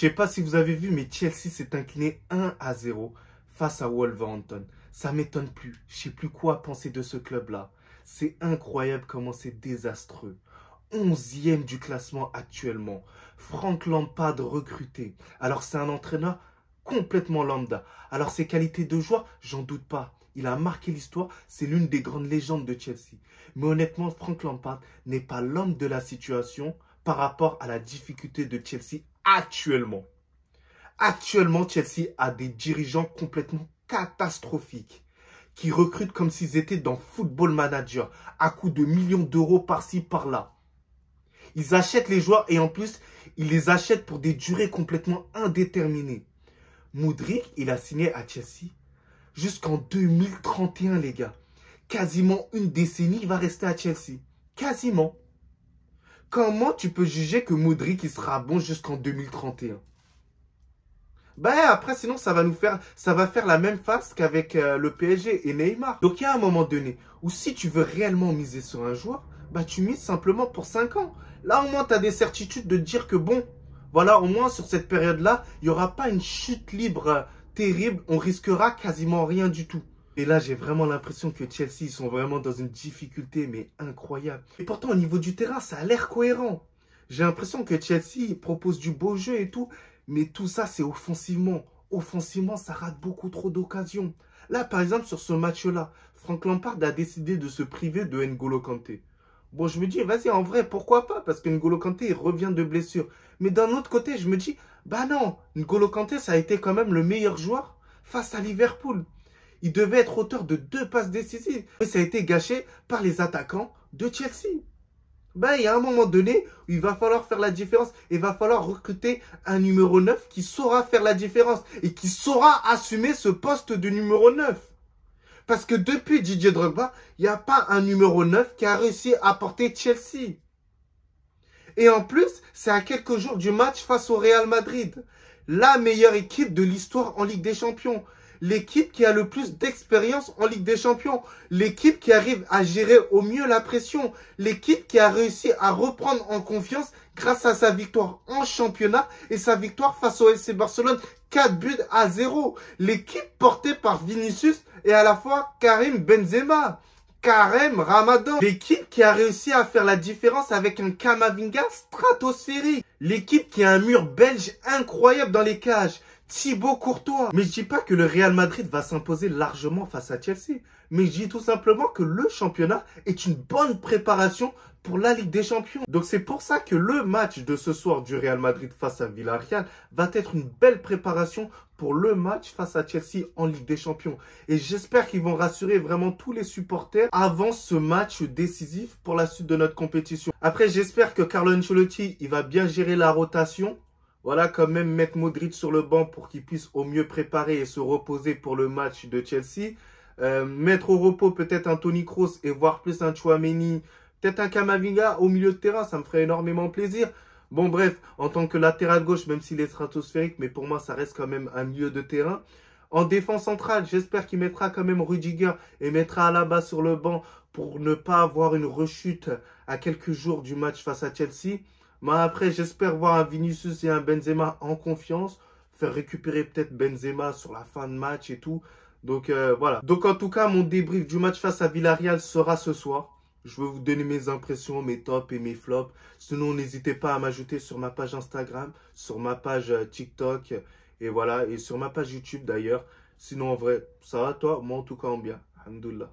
sais pas si vous avez vu, mais Chelsea s'est incliné 1-0 face à Wolverhampton. Ça m'étonne plus. Je sais plus quoi penser de ce club-là. C'est incroyable comment c'est désastreux. 11e du classement actuellement. Frank Lampard recruté. Alors c'est un entraîneur complètement lambda. Alors ses qualités de joueur, j'en doute pas. Il a marqué l'histoire, c'est l'une des grandes légendes de Chelsea. Mais honnêtement, Frank Lampard n'est pas l'homme de la situation par rapport à la difficulté de Chelsea actuellement. Actuellement, Chelsea a des dirigeants complètement catastrophiques qui recrutent comme s'ils étaient dans Football Manager à coût de millions d'euros par-ci, par-là. Ils achètent les joueurs et en plus, ils les achètent pour des durées complètement indéterminées. Mudryk, il a signé à Chelsea jusqu'en 2031, les gars. Quasiment une décennie, il va rester à Chelsea. Quasiment. Comment tu peux juger que Mudryk, il sera bon jusqu'en 2031? Ben après, sinon, ça va faire la même face qu'avec le PSG et Neymar. Donc, il y a un moment donné où si tu veux réellement miser sur un joueur, bah, tu mises simplement pour 5 ans. Là, au moins, tu as des certitudes de dire que bon, voilà, au moins, sur cette période-là, il n'y aura pas une chute libre terrible. On risquera quasiment rien du tout. Et là, j'ai vraiment l'impression que Chelsea, ils sont vraiment dans une difficulté, mais incroyable. Et pourtant, au niveau du terrain, ça a l'air cohérent. J'ai l'impression que Chelsea propose du beau jeu et tout. Mais tout ça, c'est offensivement. Offensivement, ça rate beaucoup trop d'occasions. Là, par exemple, sur ce match-là, Frank Lampard a décidé de se priver de N'Golo Kanté. Bon, je me dis, vas-y, en vrai, pourquoi pas? Parce que N'Golo Kanté, il revient de blessure. Mais d'un autre côté, je me dis, bah non, N'Golo Kanté, ça a été quand même le meilleur joueur face à Liverpool. Il devait être auteur de 2 passes décisives. Et ça a été gâché par les attaquants de Chelsea. Ben, il y a un moment donné où il va falloir faire la différence. Il va falloir recruter un numéro 9 qui saura faire la différence et qui saura assumer ce poste de numéro 9. Parce que depuis Didier Drogba, il n'y a pas un numéro 9 qui a réussi à porter Chelsea. Et en plus, c'est à quelques jours du match face au Real Madrid. La meilleure équipe de l'histoire en Ligue des Champions. L'équipe qui a le plus d'expérience en Ligue des Champions. L'équipe qui arrive à gérer au mieux la pression. L'équipe qui a réussi à reprendre en confiance grâce à sa victoire en championnat et sa victoire face au FC Barcelone. 4-0. L'équipe portée par Vinicius et à la fois Karim Benzema. Karim Ramadan. L'équipe qui a réussi à faire la différence avec un Kamavinga stratosphérique. L'équipe qui a un mur belge incroyable dans les cages. Thibaut Courtois. Mais je dis pas que le Real Madrid va s'imposer largement face à Chelsea. Mais je dis tout simplement que le championnat est une bonne préparation pour la Ligue des Champions. Donc c'est pour ça que le match de ce soir du Real Madrid face à Villarreal va être une belle préparation pour le match face à Chelsea en Ligue des Champions. Et j'espère qu'ils vont rassurer vraiment tous les supporters avant ce match décisif pour la suite de notre compétition. Après, j'espère que Carlo Ancelotti, il va bien gérer la rotation. Voilà, quand même mettre Modric sur le banc pour qu'il puisse au mieux préparer et se reposer pour le match de Chelsea. Mettre au repos peut-être un Toni Kroos et voir plus un Tchouaméni, peut-être un Kamavinga au milieu de terrain, ça me ferait énormément plaisir. Bon bref, en tant que latéral gauche, même s'il est stratosphérique, mais pour moi ça reste quand même un milieu de terrain. En défense centrale, j'espère qu'il mettra quand même Rudiger et mettra Alaba sur le banc pour ne pas avoir une rechute à quelques jours du match face à Chelsea. Mais après, j'espère voir un Vinicius et un Benzema en confiance. Faire récupérer peut-être Benzema sur la fin de match et tout. Donc voilà. Donc en tout cas, mon débrief du match face à Villarreal sera ce soir. Je vais vous donner mes impressions, mes tops et mes flops. Sinon, n'hésitez pas à m'ajouter sur ma page Instagram, sur ma page TikTok. Et voilà. Et sur ma page YouTube d'ailleurs. Sinon, en vrai, ça va toi? Moi en tout cas, en bien. Alhamdoulilah.